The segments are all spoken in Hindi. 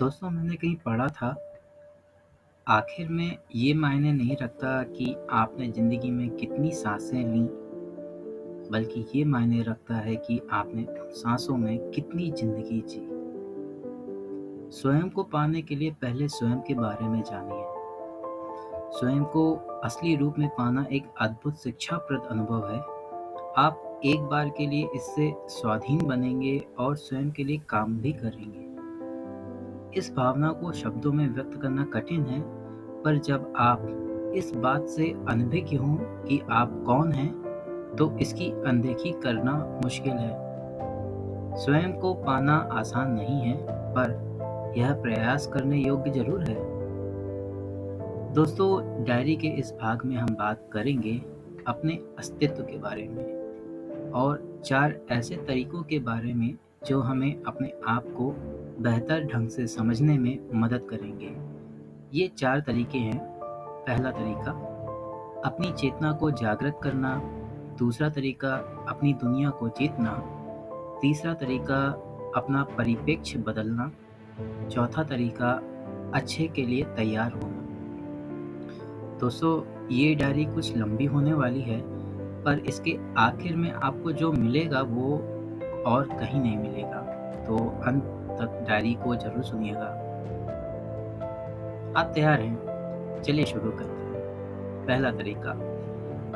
दोस्तों मैंने कहीं पढ़ा था, आखिर में ये मायने नहीं रखता कि आपने ज़िंदगी में कितनी सांसें लीं, बल्कि ये मायने रखता है कि आपने उन सांसों में कितनी ज़िंदगी जी। स्वयं को पाने के लिए पहले स्वयं के बारे में जानिए। स्वयं को असली रूप में पाना एक अद्भुत शिक्षाप्रद अनुभव है। आप एक बार के लिए इससे स्वाधीन बनेंगे और स्वयं के लिए काम भी करेंगे। इस भावना को शब्दों में व्यक्त करना कठिन है, पर जब आप इस बात से अनभिज्ञ हों कि आप कौन हैं, तो इसकी अनदेखी करना मुश्किल है। स्वयं को पाना आसान नहीं है, पर यह प्रयास करने योग्य ज़रूर है। दोस्तों, डायरी के इस भाग में हम बात करेंगे अपने अस्तित्व के बारे में और 4 ऐसे तरीकों के बारे में जो हमें अपने आप को बेहतर ढंग से समझने में मदद करेंगे। ये 4 तरीके हैं। पहला तरीका, अपनी चेतना को जागृत करना। दूसरा तरीका, अपनी दुनिया को जीतना। तीसरा तरीका, अपना परिप्रेक्ष्य बदलना। चौथा तरीका, अच्छे के लिए तैयार होना। दोस्तों, ये डायरी कुछ लंबी होने वाली है, पर इसके आखिर में आपको जो मिलेगा वो और कहीं नहीं मिलेगा। तो अंत तक डायरी को ज़रूर सुनिएगा। आप तैयार हैं? चलिए शुरू करते हैं। पहला तरीका,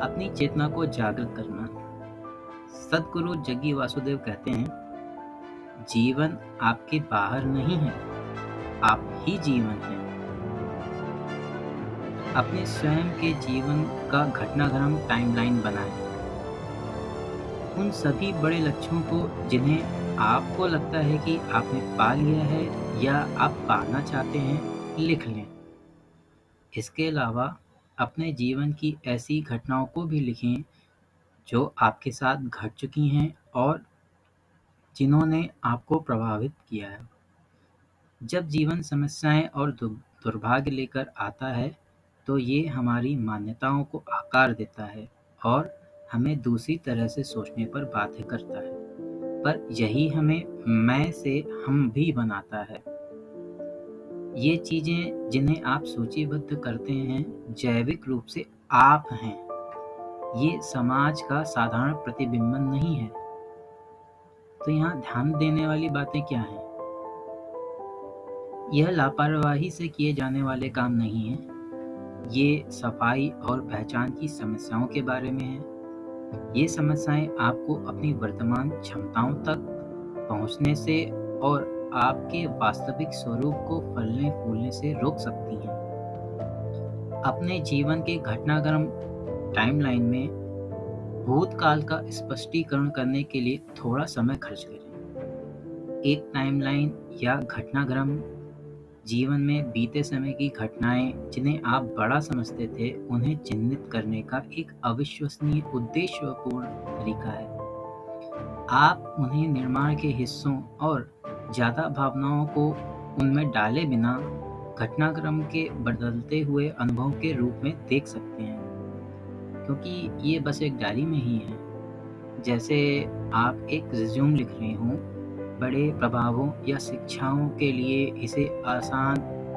अपनी चेतना को जागृत करना। सद्गुरु जग्गी वासुदेव कहते हैं, जीवन आपके बाहर नहीं है, आप ही जीवन हैं। अपने स्वयं के जीवन का घटनाक्रम टाइमलाइन बनाएं। उन सभी बड़े लक्ष्यों को जिन्हें आपको लगता है कि आपने पा लिया है या आप पाना चाहते हैं, लिख लें। इसके अलावा अपने जीवन की ऐसी घटनाओं को भी लिखें जो आपके साथ घट चुकी हैं और जिन्होंने आपको प्रभावित किया है। जब जीवन समस्याएं और दुर्भाग्य लेकर आता है, तो ये हमारी मान्यताओं को आकार देता है और हमें दूसरी तरह से सोचने पर बाध्य करता है। पर यही हमें मैं से हम भी बनाता है। ये चीज़ें जिन्हें आप सूचीबद्ध करते हैं, जैविक रूप से आप हैं। ये समाज का साधारण प्रतिबिंबन नहीं है। तो यहाँ ध्यान देने वाली बातें क्या हैं? यह लापरवाही से किए जाने वाले काम नहीं है। ये सफाई और पहचान की समस्याओं के बारे में है। ये समस्याएं आपको अपनी वर्तमान क्षमताओं तक पहुंचने से और आपके वास्तविक स्वरूप को फलने फूलने से रोक सकती हैं। अपने जीवन के घटनाक्रम टाइमलाइन में भूतकाल का स्पष्टीकरण करने के लिए थोड़ा समय खर्च करें। एक टाइमलाइन या घटनाक्रम जीवन में बीते समय की घटनाएं जिन्हें आप बड़ा समझते थे, उन्हें चिह्नित करने का एक अविश्वसनीय उद्देश्यपूर्ण तरीका है। आप उन्हें निर्माण के हिस्सों और ज़्यादा भावनाओं को उनमें डाले बिना घटनाक्रम के बदलते हुए अनुभव के रूप में देख सकते हैं, क्योंकि ये बस एक डायरी में ही है। जैसे आप एक रिज्यूम लिख रहे हों, बड़े प्रभावों या शिक्षाओं के लिए इसे आसान,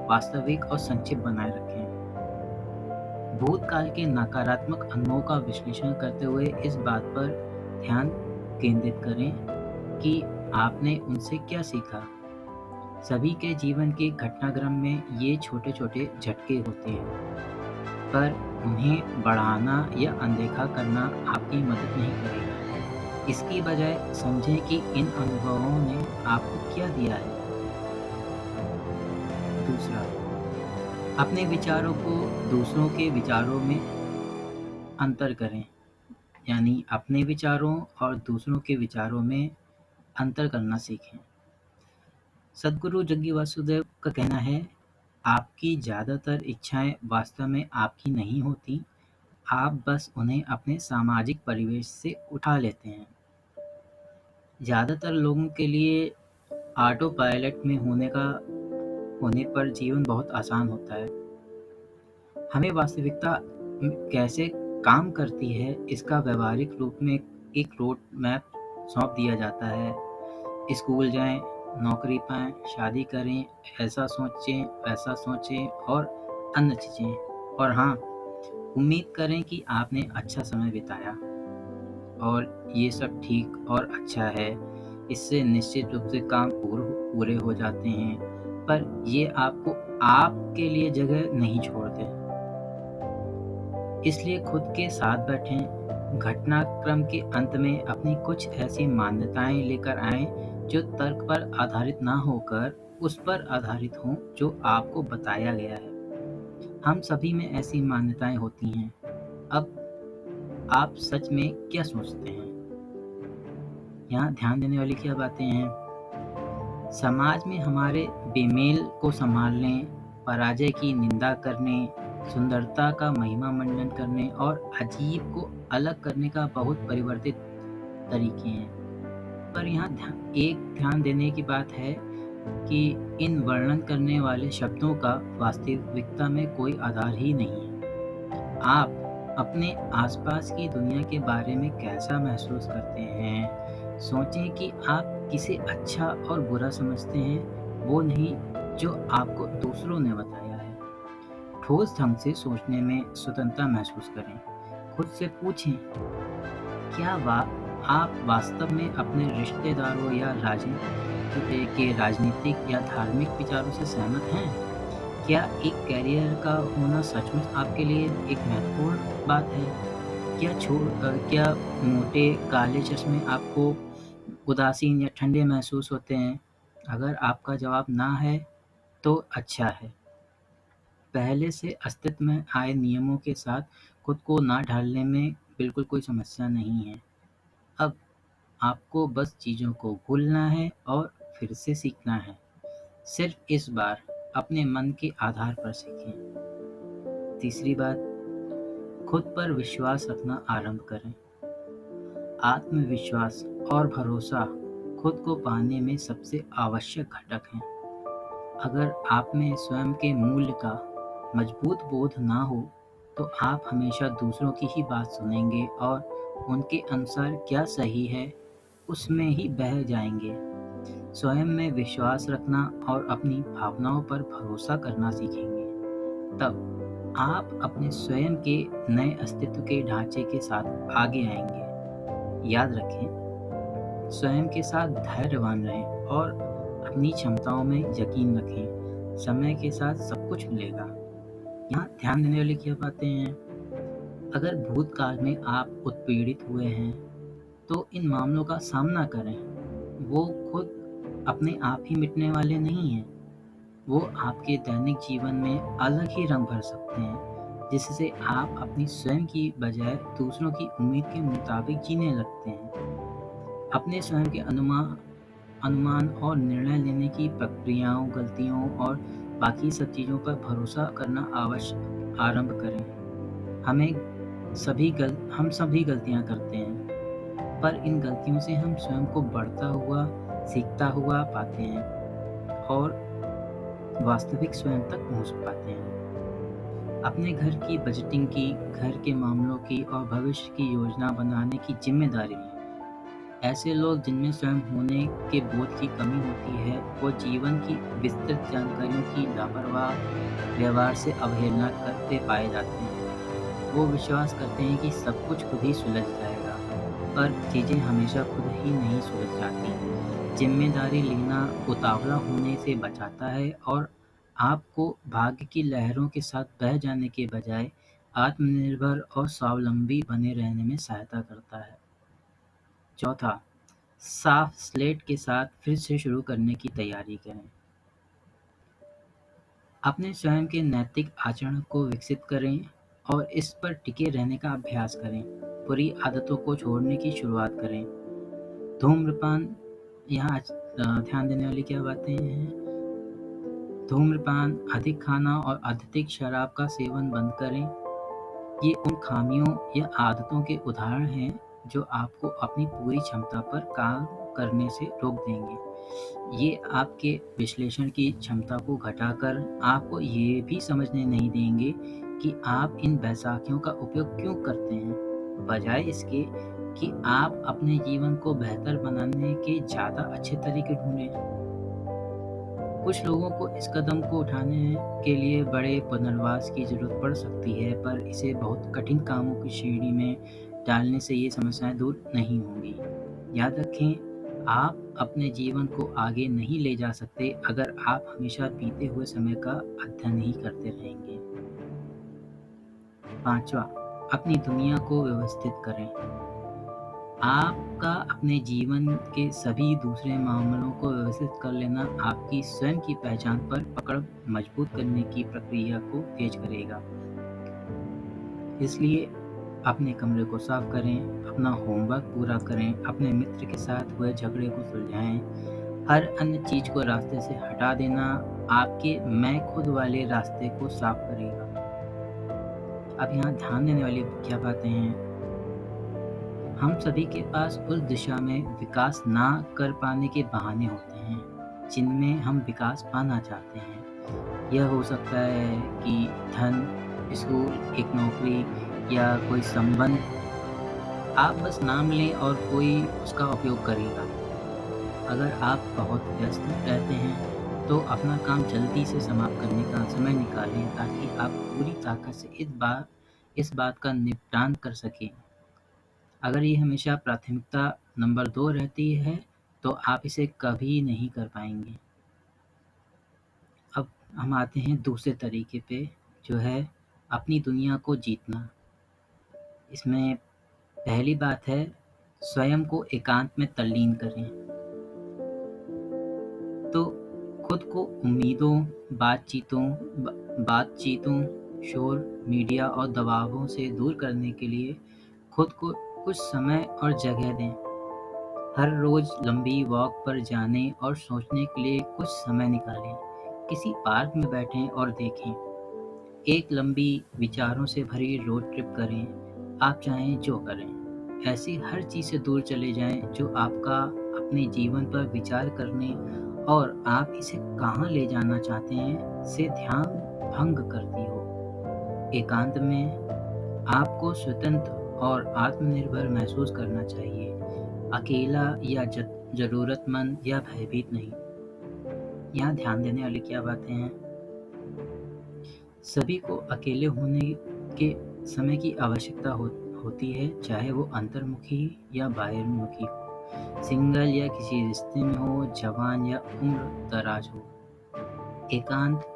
वास्तविक और संक्षिप्त बनाए रखें। भूतकाल के नकारात्मक अनुभवों का विश्लेषण करते हुए इस बात पर ध्यान केंद्रित करें कि आपने उनसे क्या सीखा। सभी के जीवन के घटनाक्रम में ये छोटे-छोटे झटके होते हैं, पर उन्हें बढ़ाना या अनदेखा करना आपकी मदद नहीं करेगा। इसकी बजाय समझें कि इन अनुभवों ने आपको क्या दिया है। दूसरा, अपने विचारों को दूसरों के विचारों में अंतर करें। यानी अपने विचारों और दूसरों के विचारों में अंतर करना सीखें। सद्गुरु जग्गी वासुदेव का कहना है, आपकी ज़्यादातर इच्छाएं वास्तव में आपकी नहीं होती, आप बस उन्हें अपने सामाजिक परिवेश से उठा लेते हैं। ज़्यादातर लोगों के लिए ऑटो पायलट में होने पर जीवन बहुत आसान होता है। हमें वास्तविकता कैसे काम करती है, इसका व्यावहारिक रूप में एक रोड मैप सौंप दिया जाता है। स्कूल जाएं, नौकरी पाएँ, शादी करें, ऐसा सोचें, वैसा सोचें और अन्य चीज़ें। और हाँ, उम्मीद करें कि आपने अच्छा समय बिताया और ये सब ठीक और अच्छा है। इससे निश्चित रूप से काम पूरे हो जाते हैं, पर ये आपको आपके लिए जगह नहीं छोड़ते। इसलिए खुद के साथ बैठें, घटनाक्रम के अंत में अपनी कुछ ऐसी मान्यताएँ लेकर आएँ, जो तर्क पर आधारित ना होकर उस पर आधारित हों, जो आपको बताया गया है। हम सभी में ऐसी मान्यताएँ होती हैं। अब आप सच में क्या सोचते हैं? यहाँ ध्यान देने वाली क्या बातें हैं? समाज में हमारे बेमेल को सँभालने, पराजय की निंदा करने, सुंदरता का महिमा मंडन करने और अजीब को अलग करने का बहुत परिवर्तित तरीके हैं। पर यहाँ ध्यान देने की बात है कि इन वर्णन करने वाले शब्दों का वास्तविकता में कोई आधार ही नहीं है। आप अपने आसपास की दुनिया के बारे में कैसा महसूस करते हैं? सोचें कि आप किसे अच्छा और बुरा समझते हैं, वो नहीं जो आपको दूसरों ने बताया है। ठोस ढंग से सोचने में स्वतंत्रता महसूस करें। खुद से पूछें, क्या आप वास्तव में अपने रिश्तेदारों या राजनीतिक या धार्मिक विचारों से सहमत हैं? क्या एक करियर का होना सचमुच आपके लिए एक महत्वपूर्ण बात है? क्या मोटे काले चश्मे आपको उदासीन या ठंडे महसूस होते हैं? अगर आपका जवाब ना है, तो अच्छा है। पहले से अस्तित्व में आए नियमों के साथ खुद को ना ढालने में बिल्कुल कोई समस्या नहीं है। अब आपको बस चीज़ों को भूलना है और फिर से सीखना है। सिर्फ इस बार अपने मन के आधार पर सीखें। तीसरी बात, खुद पर विश्वास रखना आरंभ करें। आत्मविश्वास और भरोसा खुद को पाने में सबसे आवश्यक घटक हैं। अगर आप में स्वयं के मूल्य का मजबूत बोध ना हो, तो आप हमेशा दूसरों की ही बात सुनेंगे और उनके अनुसार क्या सही है, उसमें ही बह जाएंगे। स्वयं में विश्वास रखना और अपनी भावनाओं पर भरोसा करना सीखेंगे। तब आप अपने स्वयं के नए अस्तित्व के ढांचे के साथ आगे आएंगे। याद रखें, स्वयं के साथ धैर्यवान रहें और अपनी क्षमताओं में यकीन रखें। समय के साथ सब कुछ मिलेगा। यहाँ ध्यान देने वाली क्या बातें हैं? अगर भूतकाल में आप उत्पीड़ित हुए हैं, तो इन मामलों का सामना करें। वो खुद अपने आप ही मिटने वाले नहीं हैं। वो आपके दैनिक जीवन में अलग ही रंग भर सकते हैं, जिससे आप अपनी स्वयं की बजाय दूसरों की उम्मीद के मुताबिक जीने लगते हैं। अपने स्वयं के अनुमान और निर्णय लेने की प्रक्रियाओं, गलतियों और बाकी सब चीज़ों पर भरोसा करना आरंभ करें। हम सभी गलतियाँ करते हैं, पर इन गलतियों से हम स्वयं को बढ़ता हुआ, सीखता हुआ पाते हैं और वास्तविक स्वयं तक पहुँच पाते हैं। अपने घर की बजटिंग की, घर के मामलों की और भविष्य की योजना बनाने की जिम्मेदारी लें। ऐसे लोग जिनमें स्वयं होने के बोध की कमी होती है, वो जीवन की विस्तृत जानकारियों की लापरवाह व्यवहार से अवहेलना करते पाए जाते हैं। वो विश्वास करते हैं कि सब कुछ खुद ही सुलझ जाएगा, पर चीज़ें हमेशा खुद ही नहीं सुलझ जाती। जिम्मेदारी लेना उतावला होने से बचाता है और आपको भाग्य की लहरों के साथ बह जाने के बजाय आत्मनिर्भर और स्वावलंबी बने रहने में सहायता करता है। चौथा, साफ स्लेट के साथ फिर से शुरू करने की तैयारी करें। अपने स्वयं के नैतिक आचरण को विकसित करें और इस पर टिके रहने का अभ्यास करें। बुरी आदतों को छोड़ने की शुरुआत करें। धूम्रपान, यहाँ ध्यान देने वाली क्या बातें हैं? धूम्रपान, अधिक खाना और अत्यधिक शराब का सेवन बंद करें। ये उन खामियों या आदतों के उदाहरण हैं जो आपको अपनी पूरी क्षमता पर काम करने से रोक देंगे। ये आपके विश्लेषण की क्षमता को घटाकर आपको ये भी समझने नहीं देंगे कि आप इन बैसाखियों का उपयोग क्यों करते हैं, बजाय इसके कि आप अपने जीवन को बेहतर बनाने के ज़्यादा अच्छे तरीके ढूंढें। कुछ लोगों को इस कदम को उठाने के लिए बड़े पुनर्वास की ज़रूरत पड़ सकती है, पर इसे बहुत कठिन कामों की श्रेणी में डालने से ये समस्याएँ दूर नहीं होंगी। याद रखें, आप अपने जीवन को आगे नहीं ले जा सकते अगर आप हमेशा बीते हुए समय का अध्ययन ही करते रहेंगे। 5वां, अपनी दुनिया को व्यवस्थित करें। आपका अपने जीवन के सभी दूसरे मामलों को व्यवस्थित कर लेना आपकी स्वयं की पहचान पर पकड़ मजबूत करने की प्रक्रिया को तेज करेगा। इसलिए अपने कमरे को साफ करें, अपना होमवर्क पूरा करें, अपने मित्र के साथ हुए झगड़े को सुलझाएं। हर अन्य चीज़ को रास्ते से हटा देना आपके मैं खुद वाले रास्ते को साफ करेगा। अब यहाँ ध्यान देने वाली क्या बातें हैं? हम सभी के पास उस दिशा में विकास ना कर पाने के बहाने होते हैं जिनमें हम विकास पाना चाहते हैं। यह हो सकता है कि धन, स्कूल, एक नौकरी या कोई संबंध। आप बस नाम लें और कोई उसका उपयोग करेगा। अगर आप बहुत व्यस्त रहते हैं तो अपना काम जल्दी से समाप्त करने का समय निकालें ताकि आप पूरी ताकत से इस बात का निपटान कर सकें। अगर ये हमेशा प्राथमिकता नंबर 2 रहती है, तो आप इसे कभी नहीं कर पाएँगे। अब हम आते हैं दूसरे तरीके पे, जो है अपनी दुनिया को जीतना। इसमें पहली बात है, स्वयं को एकांत में तल्लीन करें। तो खुद को उम्मीदों, बातचीतों, शोर, मीडिया और दबावों से दूर करने के लिए खुद को कुछ समय और जगह दें। हर रोज लंबी वॉक पर जाने और सोचने के लिए कुछ समय निकालें। किसी पार्क में बैठें और देखें। एक लंबी विचारों से भरी रोड ट्रिप करें। आप चाहें जो करें। ऐसी हर चीज़ से दूर चले जाएं जो आपका अपने जीवन पर विचार करने और आप इसे कहाँ ले जाना चाहते हैं से ध्यान भंग करती हो। एकांत में आपको स्वतंत्र और आत्मनिर्भर महसूस करना चाहिए, अकेला या ज़रूरतमंद या भयभीत नहीं। यहाँ ध्यान देने वाली क्या बातें हैं? सभी को अकेले होने के समय की आवश्यकता होती है, चाहे वो अंतर्मुखी या बाहिर्मुखी हो, सिंगल या किसी रिश्ते में हो, जवान या उम्र दराज हो। एकांत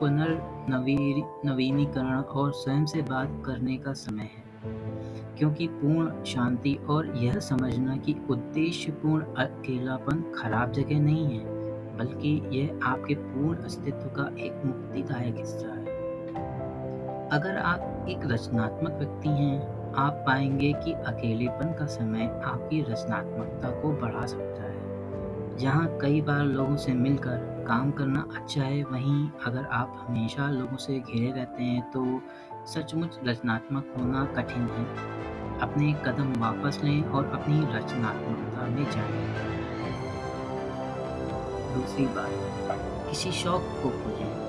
नवीनीकरण और स्वयं से बात करने का समय है, क्योंकि पूर्ण शांति और यह समझना कि उद्देश्यपूर्ण अकेलापन खराब जगह नहीं है, बल्कि यह आपके पूर्ण अस्तित्व का एक मुक्तिदायक हिस्सा है। अगर आप एक रचनात्मक व्यक्ति हैं, आप पाएंगे कि अकेलेपन का समय आपकी रचनात्मकता को बढ़ा सकता है। जहाँ कई बार लोगों से मिलकर काम करना अच्छा है, वहीं अगर आप हमेशा लोगों से घिरे रहते हैं तो सचमुच रचनात्मक होना कठिन है। अपने कदम वापस लें और अपनी रचनात्मकता में जाएं। दूसरी बात, किसी शौक को खोजें।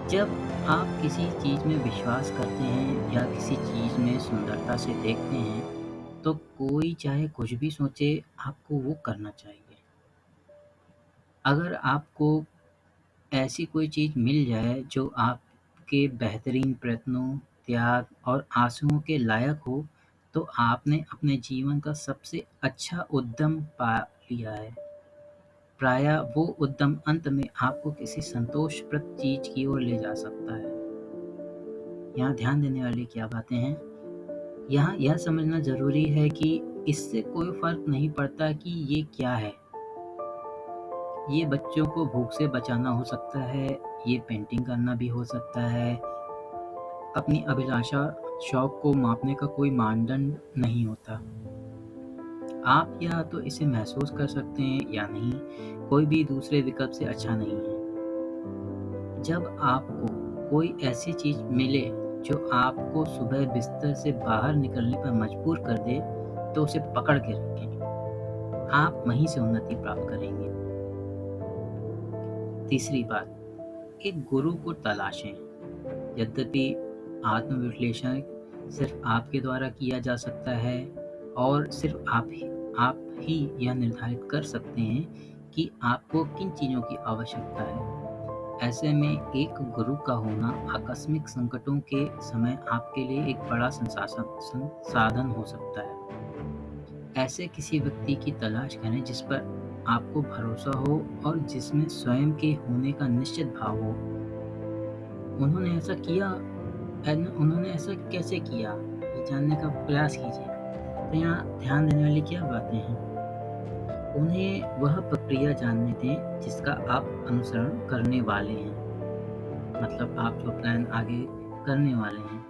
जब आप किसी चीज़ में विश्वास करते हैं या किसी चीज़ में सुंदरता से देखते हैं, तो कोई चाहे कुछ भी सोचे, आपको वो करना चाहिए। अगर आपको ऐसी कोई चीज़ मिल जाए जो आपके बेहतरीन प्रयत्नों, त्याग और आँसुओं के लायक हो, तो आपने अपने जीवन का सबसे अच्छा उद्यम पा लिया है। प्रायः वो उद्यम अंत में आपको किसी संतोषप्रद चीज़ की ओर ले जा सकता है। यहाँ ध्यान देने वाली क्या बातें हैं? यहाँ यह समझना ज़रूरी है कि इससे कोई फ़र्क नहीं पड़ता कि ये क्या है। ये बच्चों को भूख से बचाना हो सकता है, ये पेंटिंग करना भी हो सकता है। अपनी अभिलाषा, शौक को मापने का कोई मानदंड नहीं होता। आप या तो इसे महसूस कर सकते हैं या नहीं, कोई भी दूसरे विकल्प से अच्छा नहीं है। जब आपको कोई ऐसी चीज़ मिले जो आपको सुबह बिस्तर से बाहर निकलने पर मजबूर कर दे, तो उसे पकड़ के रखें। आप वहीं से उन्नति प्राप्त करेंगे। तीसरी बात, एक गुरु को तलाशें। यद्यपि आत्मविश्लेषण सिर्फ आपके द्वारा किया जा सकता है और सिर्फ आप ही यह निर्धारित कर सकते हैं कि आपको किन चीज़ों की आवश्यकता है। ऐसे में एक गुरु का होना आकस्मिक संकटों के समय आपके लिए एक बड़ा संसाधन हो सकता है। ऐसे किसी व्यक्ति की तलाश करें जिस पर आपको भरोसा हो और जिसमें स्वयं के होने का निश्चित भाव हो। उन्होंने ऐसा किया उन्होंने ऐसा कैसे किया, ये जानने का प्रयास कीजिए। तो यहाँ ध्यान देने वाली क्या बातें हैं? उन्हें वह प्रक्रिया जानने दें जिसका आप अनुसरण करने वाले हैं। मतलब आप जो प्लान आगे करने वाले हैं।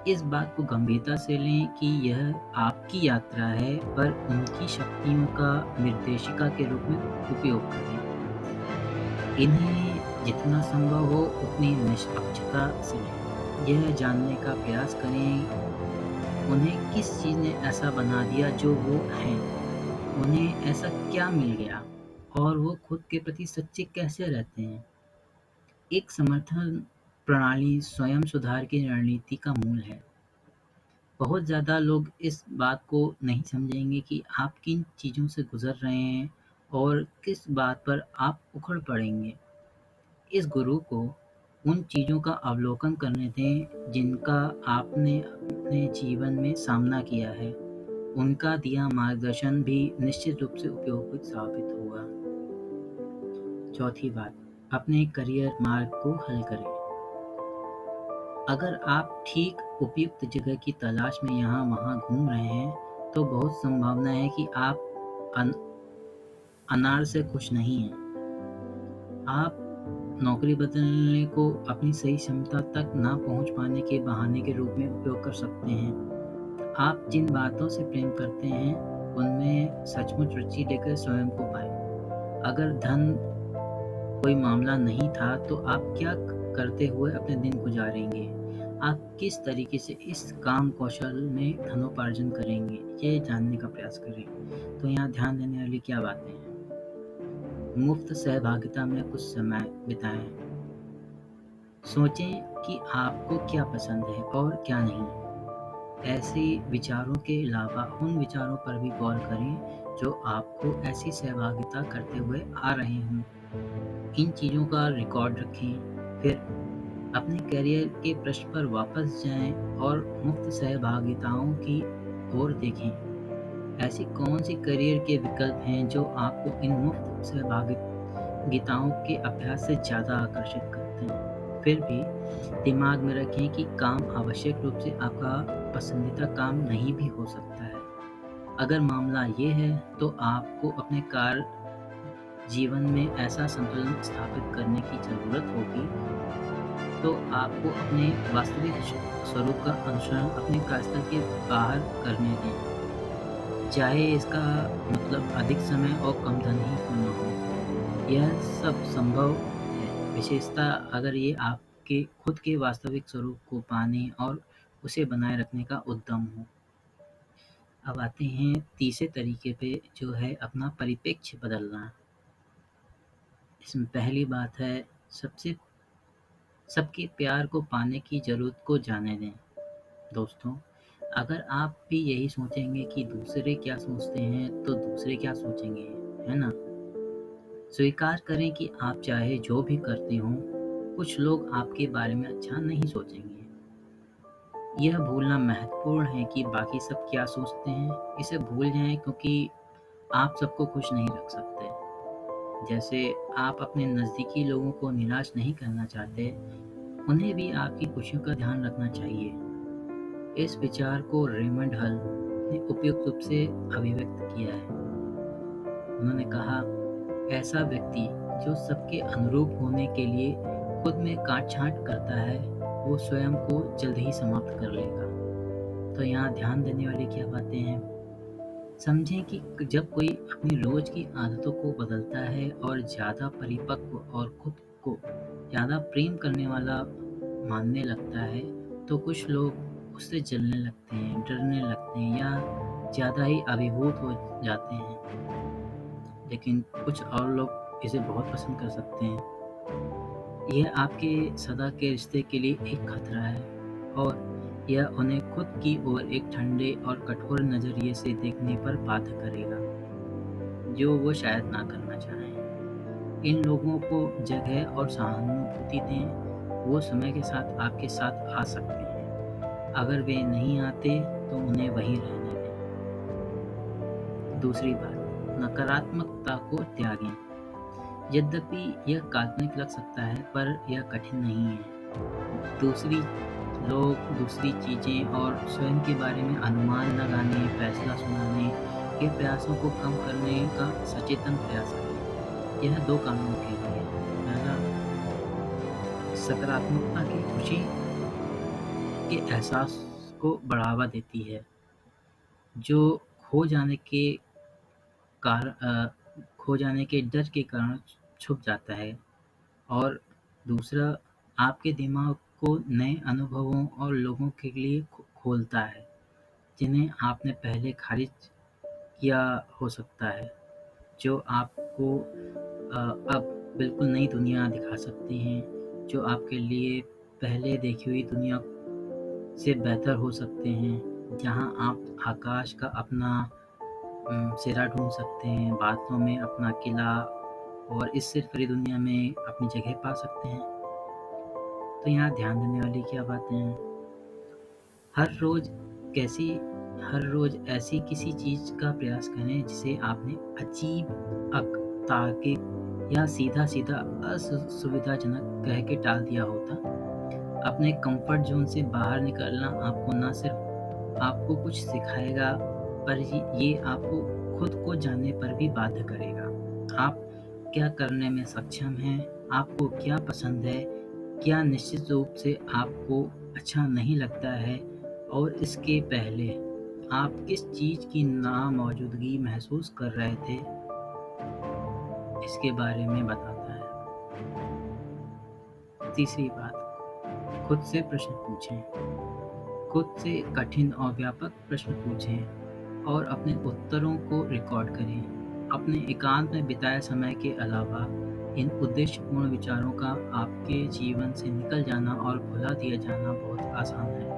इस बात को गंभीरता से लें कि यह आपकी यात्रा है, पर उनकी शक्तियों का निर्देशिका के रूप में उपयोग करें। इन्हें जितना संभव हो उतनी निष्पक्षता से लें। यह जानने का प्रयास करें उन्हें किस चीज़ ने ऐसा बना दिया जो वो हैं। उन्हें ऐसा क्या मिल गया और वो खुद के प्रति सच्चे कैसे रहते हैं। एक समर्थन प्रणाली स्वयं सुधार की रणनीति का मूल है। बहुत ज़्यादा लोग इस बात को नहीं समझेंगे कि आप किन चीज़ों से गुज़र रहे हैं और किस बात पर आप उखड़ पड़ेंगे। इस गुरु को उन चीज़ों का अवलोकन करने दें जिनका आपने अपने जीवन में सामना किया है। उनका दिया मार्गदर्शन भी निश्चित रूप से उपयोगी साबित होगा। चौथी बात, अपने करियर मार्ग को हल करें। अगर आप ठीक उपयुक्त जगह की तलाश में यहाँ-वहाँ घूम रहे हैं, तो बहुत संभावना है कि आप अन अनार से खुश नहीं हैं। आप नौकरी बदलने को अपनी सही क्षमता तक ना पहुँच पाने के बहाने के रूप में उपयोग कर सकते हैं। आप जिन बातों से प्रेम करते हैं, उनमें सचमुच रुचि लेकर स्वयं को पाएँ। अगर धन कोई मामला नहीं था, तो आप क्या करते हुए अपने दिन गुजारेंगे? आप किस तरीके से इस काम कौशल में धनोपार्जन करेंगे? ये जानने का प्रयास करें। तो यहाँ ध्यान देने वाली क्या बातें हैं? मुफ्त सहभागिता में कुछ समय बिताएं। सोचें कि आपको क्या पसंद है और क्या नहीं। ऐसे विचारों के अलावा उन विचारों पर भी गौर करें जो आपको ऐसी सहभागिता करते हुए आ रहे हों। इन चीज़ों का रिकॉर्ड रखें। फिर अपने करियर के पृष्ठ पर वापस जाएं और मुफ्त सहभागिताओं की ओर देखें। ऐसी कौन-सी करियर के विकल्प हैं जो आपको इन मुफ्त सहभागिताओं के अभ्यास से ज़्यादा आकर्षित करते हैं? फिर भी दिमाग में रखें कि काम आवश्यक रूप से आपका पसंदीदा काम नहीं भी हो सकता है। अगर मामला ये है, तो आपको अपने कार्य जीवन में ऐसा संतुलन स्थापित करने की ज़रूरत होगी, तो आपको अपने वास्तविक स्वरूप का अनुसरण अपने कार्यस्थल के बाहर करने दें। चाहे इसका मतलब अधिक समय और कम धन ही क्यों ना हो। यह सब संभव है, विशेषतः अगर ये आपके खुद के वास्तविक स्वरूप को पाने और उसे बनाए रखने का उद्यम हो। अब आते हैं तीसरे तरीके पे, जो है अपना परिप्रेक्ष्य बदलना। इसमें पहली बात है, सबसे सबके प्यार को पाने की ज़रूरत को जाने दें। दोस्तों, अगर आप भी यही सोचेंगे कि दूसरे क्या सोचते हैं, तो दूसरे क्या सोचेंगे, है ना? स्वीकार करें कि आप चाहे जो भी करते हों, कुछ लोग आपके बारे में अच्छा नहीं सोचेंगे। यह भूलना महत्वपूर्ण है कि बाकी सब क्या सोचते हैं। इसे भूल जाएं, क्योंकि आप सबको खुश नहीं रख सकते। जैसे आप अपने नज़दीकी लोगों को निराश नहीं करना चाहते, उन्हें भी आपकी खुशियों का ध्यान रखना चाहिए। इस विचार को रेमंड हल ने उपयुक्त रूप से अभिव्यक्त किया है। उन्होंने कहा, ऐसा व्यक्ति जो सबके अनुरूप होने के लिए खुद में काट-छाँट करता है, वो स्वयं को जल्द ही समाप्त कर लेगा। तो यहाँ ध्यान देने वाली क्या बातें हैं? समझें कि जब कोई अपनी रोज़ की आदतों को बदलता है और ज़्यादा परिपक्व और खुद को ज़्यादा प्रेम करने वाला मानने लगता है, तो कुछ लोग उससे जलने लगते हैं, डरने लगते हैं या ज़्यादा ही अभिभूत हो जाते हैं। लेकिन कुछ और लोग इसे बहुत पसंद कर सकते हैं। यह आपके सदा के रिश्ते के लिए एक खतरा है और यह उन्हें खुद की ओर एक ठंडे और कठोर नज़रिए से देखने पर बाध्य करेगा। जो वो शायद ना करना चाहें। इन लोगों को जगह और सहानुभूति दें, वो समय के साथ आपके साथ आ सकते हैं। अगर वे नहीं आते तो उन्हें वहीं रहने दें। दूसरी बात, नकारात्मकता को त्यागें। यद्यपि यह काल्पनिक लग सकता है, पर यह कठिन नहीं है। दूसरी लोग, दूसरी चीज़ें और स्वयं के बारे में अनुमान लगाने, फैसला सुनाने के प्रयासों को कम करने का सचेतन प्रयास करें। यह 2 कामों के लिए है। पहला, सकारात्मकता की खुशी के एहसास को बढ़ावा देती है, जो खो जाने के खो जाने के डर के कारण छुप जाता है। और दूसरा, आपके दिमाग को नए अनुभवों और लोगों के लिए खोलता है, जिन्हें आपने पहले खारिज किया हो सकता है, जो आपको अब बिल्कुल नई दुनिया दिखा सकते हैं, जो आपके लिए पहले देखी हुई दुनिया से बेहतर हो सकते हैं, जहाँ आप आकाश का अपना सिरा ढूँढ सकते हैं, बादलों में अपना किला और इस सिर्फ भरी दुनिया में अपनी जगह पा सकते हैं। तो यहाँ ध्यान देने वाली क्या बातें हैं? हर रोज़ कैसी हर रोज़ ऐसी किसी चीज़ का प्रयास करें जिसे आपने अजीब, तार्किक या सीधा-सीधा असुविधाजनक कह के टाल दिया होता। अपने कंफर्ट ज़ोन से बाहर निकलना आपको न सिर्फ आपको कुछ सिखाएगा, पर ये आपको खुद को जानने पर भी बाध्य करेगा। आप क्या करने में सक्षम हैं, आपको क्या पसंद है, क्या निश्चित रूप से आपको अच्छा नहीं लगता है, और इसके पहले आप किस चीज़ की नामौजूदगी महसूस कर रहे थे, इसके बारे में बताता है। तीसरी बात, खुद से प्रश्न पूछें। खुद से कठिन और व्यापक प्रश्न पूछें और अपने उत्तरों को रिकॉर्ड करें। अपने एकांत में बिताए समय के अलावा इन उद्देश्यपूर्ण विचारों का आपके जीवन से निकल जाना और भुला दिया जाना बहुत आसान है।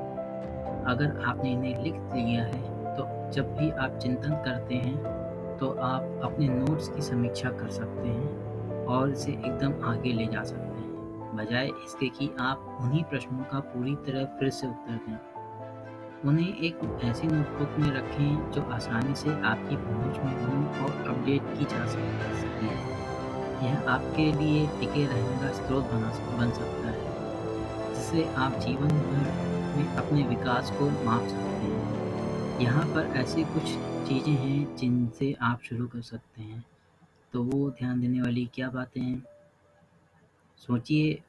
अगर आपने इन्हें लिख लिया है, तो जब भी आप चिंतन करते हैं, तो आप अपने नोट्स की समीक्षा कर सकते हैं और इसे एकदम आगे ले जा सकते हैं, बजाय इसके कि आप उन्हीं प्रश्नों का पूरी तरह फिर से उत्तर दें। उन्हें एक ऐसी नोटबुक में रखें जो आसानी से आपकी पहुंच में हो और अपडेट की जा सके। यह आपके लिए टिके रहने का स्रोत बन सकता है, जिससे आप जीवन भर में अपने विकास को माप सकते हैं। यहाँ पर ऐसी कुछ चीज़ें हैं जिनसे आप शुरू कर सकते हैं। तो वो ध्यान देने वाली क्या बातें हैं? सोचिए,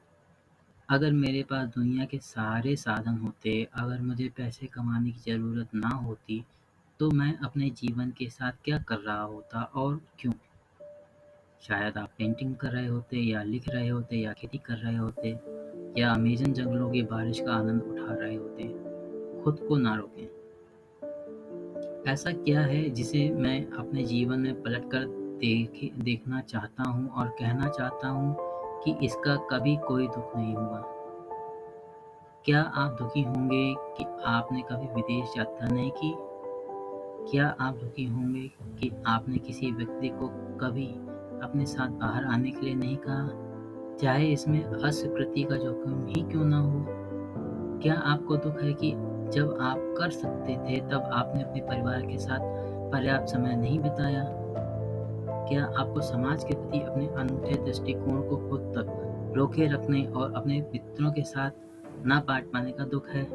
अगर मेरे पास दुनिया के सारे साधन होते, अगर मुझे पैसे कमाने की ज़रूरत ना होती, तो मैं अपने जीवन के साथ क्या कर रहा होता और क्यों? शायद आप पेंटिंग कर रहे होते, या लिख रहे होते, या खेती कर रहे होते, या अमेज़न जंगलों की बारिश का आनंद उठा रहे होते। खुद को ना रोकें। ऐसा क्या है जिसे मैं अपने जीवन में पलटकर देखना चाहता हूँ और कहना चाहता हूँ कि इसका कभी कोई दुःख नहीं हुआ? क्या आप दुखी होंगे कि आपने कभी विदेश यात्रा नहीं की? क्या आप दुखी होंगे कि आपने किसी व्यक्ति को कभी अपने साथ बाहर आने के लिए नहीं कहा, चाहे इसमें अस्वीकृति का जोखिम ही क्यों ना हो? क्या आपको दुःख है कि जब आप कर सकते थे, तब आपने अपने परिवार के साथ पर्याप्त समय नहीं बिताया? क्या आपको समाज के प्रति अपने अनूठे दृष्टिकोण को खुद तक रोके रखने और अपने मित्रों के साथ ना बाँट पाने का दुःख है?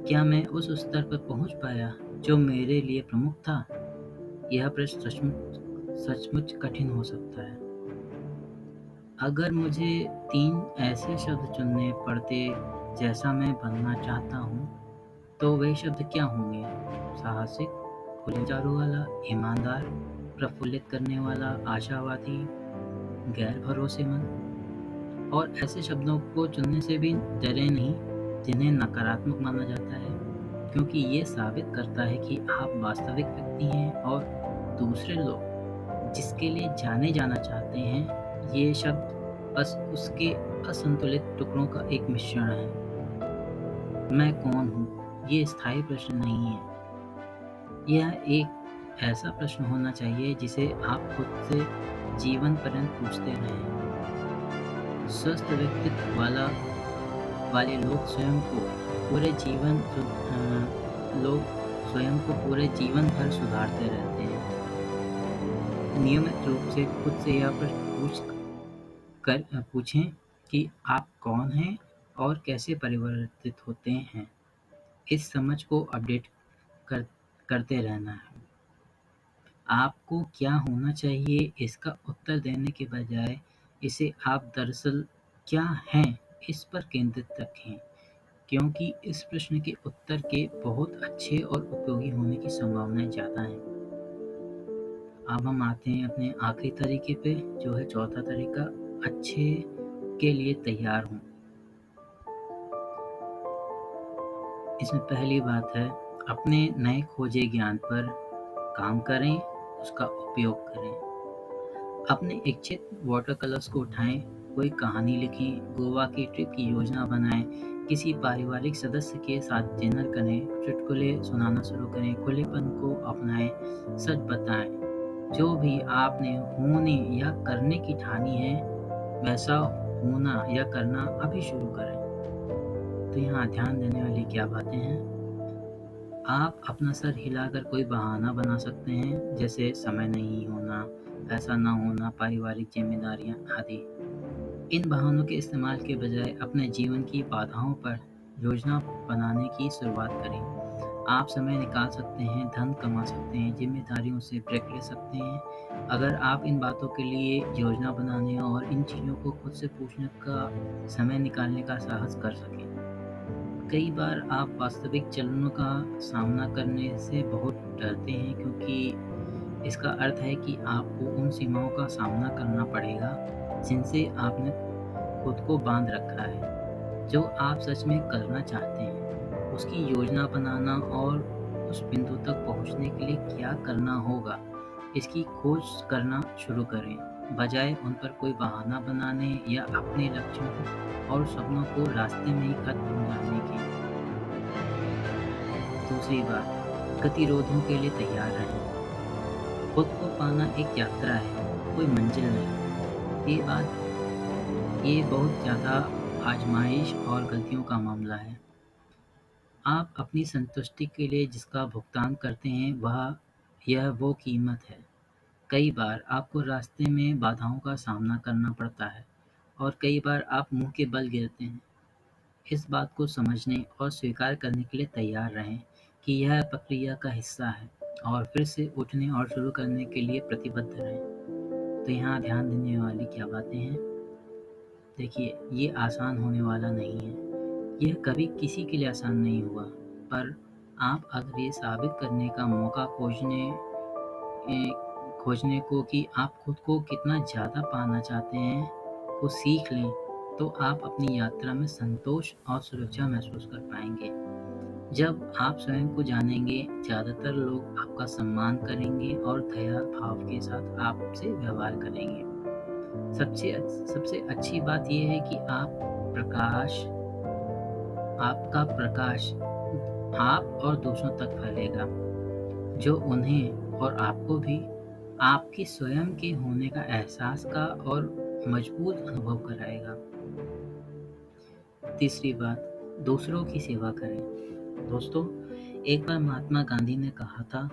क्या मैं उस स्तर पर पहुँच पाया जो मेरे लिए प्रमुख था? यह प्रश्न सचमुच कठिन हो सकता है। अगर मुझे 3 ऐसे शब्द चुनने पड़ते जैसा मैं बनना चाहता हूँ, तो वे शब्द क्या होंगे? साहसिक, खुले विचारों वाला, ईमानदार, प्रफुल्लित करने वाला, आशावादी, गैर भरोसेमंद। और ऐसे शब्दों को चुनने से भी डरें नहीं जिन्हें नकारात्मक माना जाता है, क्योंकि ये साबित करता है कि आप वास्तविक व्यक्ति हैं और दूसरे लोग जिसके लिए जाने जाना चाहते हैं। ये शब्द बस उसके असंतुलित टुकड़ों का एक मिश्रण है। मैं कौन हूँ? ये स्थायी प्रश्न नहीं है। यह एक ऐसा प्रश्न होना चाहिए जिसे आप खुद से जीवन पर्यंत पूछते रहें। स्वस्थ व्यक्तित्व वाले लोग लोग स्वयं को पूरे जीवन भर सुधारते रहते हैं। नियमित रूप से खुद से यह प्रश्न पूछें कि आप कौन हैं और कैसे परिवर्तित होते हैं। इस समझ को अपडेट कर करते रहना है। आपको क्या होना चाहिए इसका उत्तर देने के बजाय इसे आप दरअसल क्या हैं इस पर केंद्रित रखें, क्योंकि इस प्रश्न के उत्तर के बहुत अच्छे और उपयोगी होने की संभावनाएं ज़्यादा हैं। अब हम आते हैं अपने आखिरी तरीके पे, जो है चौथा तरीका, अच्छे के लिए तैयार हों। इसमें पहली बात है, अपने नए खोजे ज्ञान पर काम करें, उसका उपयोग करें। अपने इच्छित वाटर कलर्स को उठाएं, कोई कहानी लिखें, गोवा की ट्रिप की योजना बनाएं, किसी पारिवारिक सदस्य के साथ डिनर करें, चुटकुले सुनाना शुरू करें, खुलेपन को अपनाएं, सच बताएं। जो भी आपने होने या करने की ठानी है, वैसा होना या करना अभी शुरू करें। तो यहाँ ध्यान देने वाली क्या बातें हैं? आप अपना सर हिलाकर कोई बहाना बना सकते हैं, जैसे समय नहीं होना, पैसा ना होना, पारिवारिक जिम्मेदारियां आदि। इन बहानों के इस्तेमाल के बजाय अपने जीवन की बाधाओं पर योजना बनाने की शुरुआत करें। आप समय निकाल सकते हैं, धन कमा सकते हैं, जिम्मेदारियों से ब्रेक ले सकते हैं, अगर आप इन बातों के लिए योजना बनाने और इन चीज़ों को खुद से पूछने का समय निकालने का साहस कर सकें। कई बार आप वास्तविक चैलेंजों का सामना करने से बहुत डरते हैं, क्योंकि इसका अर्थ है कि आपको उन सीमाओं का सामना करना पड़ेगा जिनसे आपने खुद को बांध रखा है। जो आप सच में करना चाहते हैं, उसकी योजना बनाना और उस बिंदु तक पहुंचने के लिए क्या करना होगा, इसकी खोज करना शुरू करें, बजाय उन पर कोई बहाना बनाने या अपने लक्ष्यों और सपनों को रास्ते में ही खत्म हो जाने की। दूसरी बात, गतिरोधों के लिए तैयार रहें। खुद को पाना एक यात्रा है, कोई मंजिल नहीं। ये बहुत ज़्यादा आजमाइश और गलतियों का मामला है। आप अपनी संतुष्टि के लिए जिसका भुगतान करते हैं, वो कीमत है। कई बार आपको रास्ते में बाधाओं का सामना करना पड़ता है और कई बार आप मुंह के बल गिरते हैं। इस बात को समझने और स्वीकार करने के लिए तैयार रहें कि यह प्रक्रिया का हिस्सा है, और फिर से उठने और शुरू करने के लिए प्रतिबद्ध रहें। तो यहाँ ध्यान देने वाली क्या बातें हैं? देखिए, ये आसान होने वाला नहीं है। यह कभी किसी के लिए आसान नहीं हुआ, पर आप अगर ये साबित करने का मौका खोजने को कि आप खुद को कितना ज़्यादा पाना चाहते हैं को सीख लें, तो आप अपनी यात्रा में संतोष और सुरक्षा महसूस कर पाएंगे। जब आप स्वयं को जानेंगे, ज़्यादातर लोग आपका सम्मान करेंगे और दया भाव के साथ आपसे व्यवहार करेंगे। सबसे अच्छी बात यह है कि आपका प्रकाश आप और दूसरों तक फैलेगा, जो उन्हें और आपको भी आपके स्वयं के होने का एहसास का और मजबूत अनुभव कराएगा। तीसरी बात, दूसरों की सेवा करें। दोस्तों, एक बार महात्मा गांधी ने कहा था,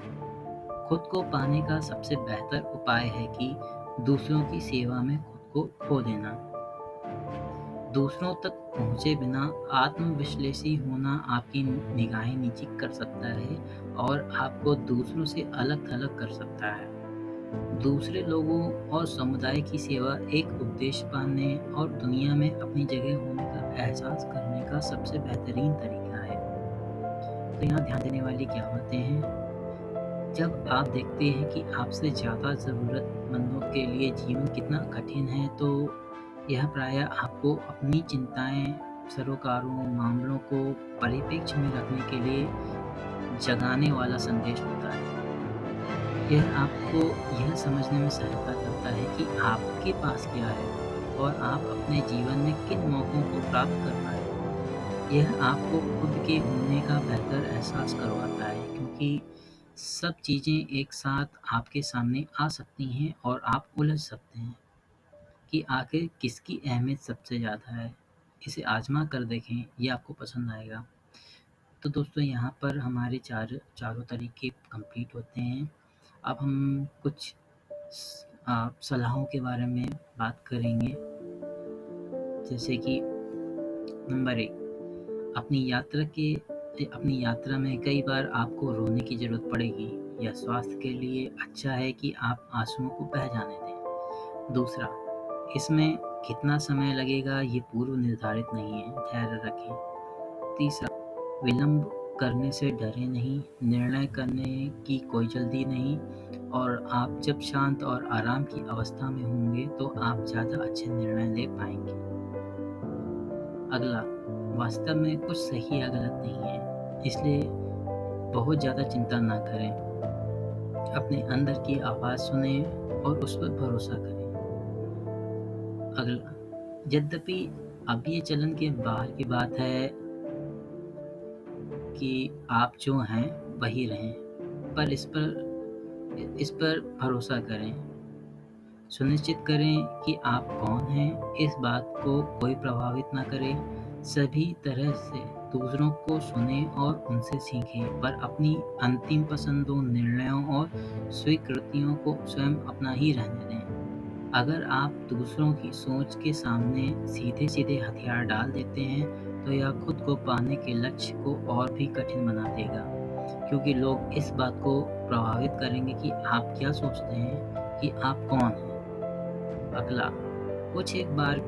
खुद को पाने का सबसे बेहतर उपाय है कि दूसरों की सेवा में खुद को खो देना। दूसरों तक पहुँचे बिना आत्मविश्लेषी होना आपकी निगाहें नीची कर सकता है और आपको दूसरों से अलग थलग कर सकता है। दूसरे लोगों और समुदाय की सेवा एक उद्देश्य पाने और दुनिया में अपनी जगह होने का एहसास करने का सबसे बेहतरीन तरीका है। तो यहाँ ध्यान देने वाली क्या बातें हैं? जब आप देखते हैं कि आपसे ज़्यादा ज़रूरतमंदों के लिए जीवन कितना कठिन है, तो यह प्रायः आपको अपनी चिंताएं, सरोकारों मामलों को परिप्रेक्ष्य में रखने के लिए जगाने वाला संदेश होता है। यह आपको यह समझने में सहायता करता है कि आपके पास क्या है और आप अपने जीवन में किन मौकों को प्राप्त कर पाए। यह आपको खुद के होने का बेहतर एहसास करवाता है, क्योंकि सब चीज़ें एक साथ आपके सामने आ सकती हैं और आप उलझ सकते हैं कि आखिर किसकी अहमियत सबसे ज़्यादा है। इसे आज़मा कर देखें, ये आपको पसंद आएगा। तो दोस्तों यहाँ पर हमारे चारों तरीके कंप्लीट होते हैं। अब हम कुछ सलाहों के बारे में बात करेंगे, जैसे कि नंबर 1, अपनी यात्रा में कई बार आपको रोने की ज़रूरत पड़ेगी। यह स्वास्थ्य के लिए अच्छा है कि आप आंसुओं को बह जाने दें। दूसरा, इसमें कितना समय लगेगा ये पूर्व निर्धारित नहीं है, धैर्य रखें। तीसरा, विलंब करने से डरे नहीं, निर्णय करने की कोई जल्दी नहीं, और आप जब शांत और आराम की अवस्था में होंगे तो आप ज़्यादा अच्छे निर्णय ले पाएंगे। अगला, वास्तव में कुछ सही या गलत नहीं है, इसलिए बहुत ज़्यादा चिंता ना करें। अपने अंदर की आवाज़ सुनें और उस पर भरोसा करें। अगला, यद्यपि अब ये चलन के बाहर की बात है कि आप जो हैं वही रहें, पर इस पर भरोसा करें। सुनिश्चित करें कि आप कौन हैं, इस बात को कोई प्रभावित ना करे। सभी तरह से दूसरों को सुनें और उनसे सीखें, पर अपनी अंतिम पसंदों, निर्णयों और स्वीकृतियों को स्वयं अपना ही रहने दें। अगर आप दूसरों की सोच के सामने सीधे-सीधे हथियार डाल देते हैं, तो यह खुद को पाने के लक्ष्य को और भी कठिन बना देगा, क्योंकि लोग इस बात को प्रभावित करेंगे कि आप क्या सोचते हैं, कि आप कौन हैं। अगला, कुछ एक बार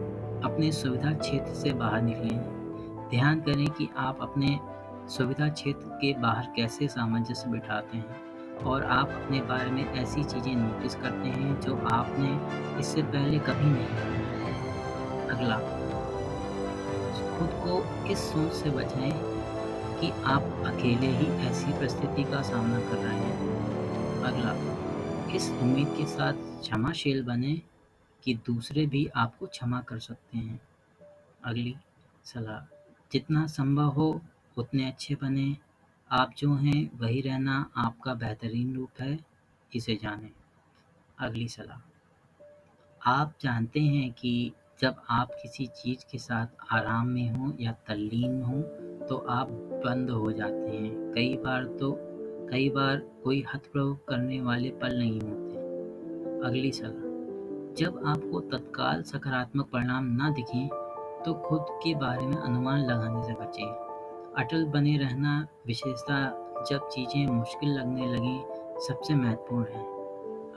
अपने सुविधा क्षेत्र से बाहर निकलें। ध्यान करें कि आप अपने सुविधा क्षेत्र के बाहर कैसे सामंजस्य बिठाते हैं, और आप अपने बारे में ऐसी चीज़ें नोटिस करते हैं जो आपने इससे पहले कभी नहीं की। अगला, खुद को इस सोच से बचाएं कि आप अकेले ही ऐसी परिस्थिति का सामना कर रहे हैं। अगला, इस उम्मीद के साथ क्षमाशील बनें कि दूसरे भी आपको क्षमा कर सकते हैं। अगली सलाह, जितना संभव हो उतने अच्छे बनें। आप जो हैं वही रहना आपका बेहतरीन रूप है, इसे जानें। अगली सलाह, आप जानते हैं कि जब आप किसी चीज़ के साथ आराम में हों या तल्लीन हों तो आप बंद हो जाते हैं। कई बार कोई हतप्रभ करने वाले पल नहीं होते। अगली सलाह, जब आपको तत्काल सकारात्मक परिणाम ना दिखें तो खुद के बारे में अनुमान लगाने से बचें। अटल बने रहना, विशेषतः जब चीज़ें मुश्किल लगने लगें, सबसे महत्वपूर्ण है।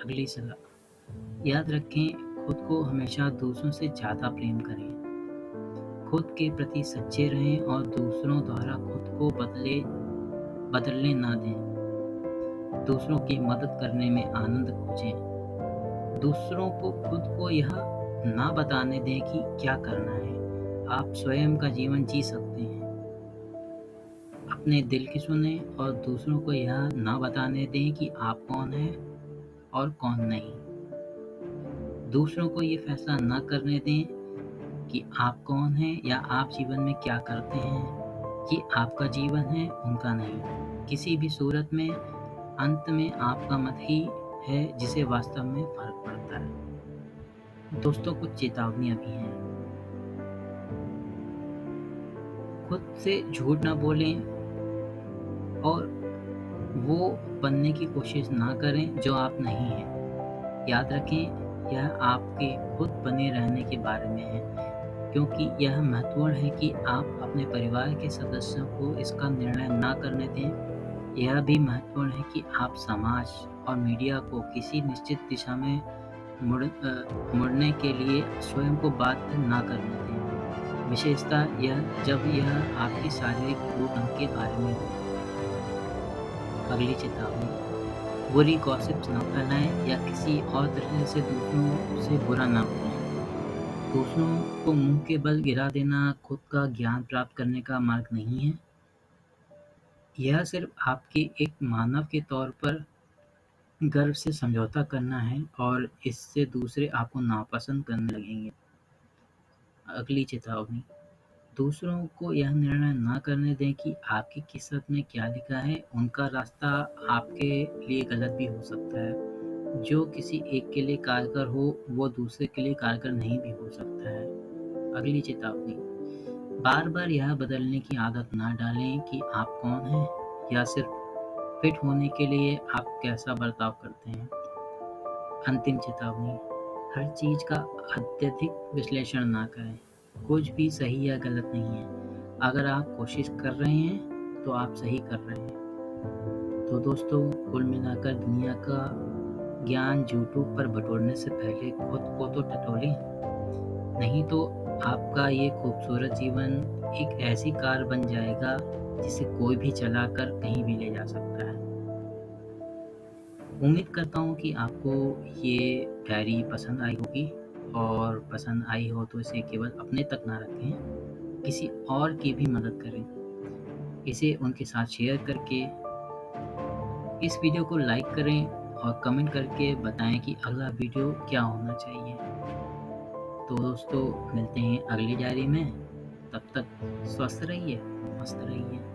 अगली सलाह, याद रखें, खुद को हमेशा दूसरों से ज़्यादा प्रेम करें। खुद के प्रति सच्चे रहें और दूसरों द्वारा खुद को बदलने ना दें। दूसरों की मदद करने में आनंद खोजें। दूसरों को खुद को यह ना बताने दें कि क्या करना है। आप स्वयं का जीवन जी सकते हैं। अपने दिल की सुनें और दूसरों को यह ना बताने दें कि आप कौन हैं और कौन नहीं। दूसरों को ये फैसला ना करने दें कि आप कौन हैं या आप जीवन में क्या करते हैं, कि आपका जीवन है, उनका नहीं। किसी भी सूरत में अंत में आपका मत ही है जिसे वास्तव में फ़र्क पड़ता है। दोस्तों, कुछ चेतावनियाँ भी हैं। खुद से झूठ ना बोलें और वो बनने की कोशिश ना करें जो आप नहीं हैं। याद रखें, यह आपके खुद बने रहने के बारे में है, क्योंकि यह महत्वपूर्ण है कि आप अपने परिवार के सदस्यों को इसका निर्णय ना करने दें। यह भी महत्वपूर्ण है कि आप समाज और मीडिया को किसी निश्चित दिशा में मुड़ने के लिए स्वयं को बाध्य ना करने दें, विशेषतः जब यह आपकी शारीरिक रूप के बारे में हो। अगली चेतावनी, बुरी गॉसिप्स ना फैलाएं या किसी और तरह से दूसरों से बुरा ना बोलें। दूसरों को मुंह के बल गिरा देना खुद का ज्ञान प्राप्त करने का मार्ग नहीं है। यह सिर्फ आपके एक मानव के तौर पर गर्व से समझौता करना है और इससे दूसरे आपको नापसंद करने लगेंगे। अगली चेतावनी, दूसरों को यह निर्णय ना करने दें कि आपकी किस्मत में क्या लिखा है, उनका रास्ता आपके लिए गलत भी हो सकता है। जो किसी एक के लिए कारगर हो, वो दूसरे के लिए कारगर नहीं भी हो सकता है। अगली चेतावनी, बार-बार यह बदलने की आदत ना डालें कि आप कौन हैं या सिर्फ फिट होने के लिए आप कैसा बर्ताव करते हैं। अंतिम चेतावनी, हर चीज़ का अत्यधिक विश्लेषण ना करें। कुछ भी सही या गलत नहीं है। अगर आप कोशिश कर रहे हैं, तो आप सही कर रहे हैं। तो दोस्तों, कुल मिलाकर दुनिया का ज्ञान यूट्यूब पर बटोरने से पहले खुद को तो टटोलें, नहीं तो आपका ये खूबसूरत जीवन एक ऐसी कार बन जाएगा जिसे कोई भी चलाकर कहीं भी ले जा सकता है। उम्मीद करता हूँ कि आपको ये डायरी पसंद आई होगी, और पसंद आई हो तो इसे केवल अपने तक ना रखें, किसी और की भी मदद करें। इसे उनके साथ शेयर करके इस वीडियो को लाइक करें और कमेंट करके बताएं कि अगला वीडियो क्या होना चाहिए। तो दोस्तों, मिलते हैं अगली डायरी में। तब तक स्वस्थ रहिए, मस्त रहिए।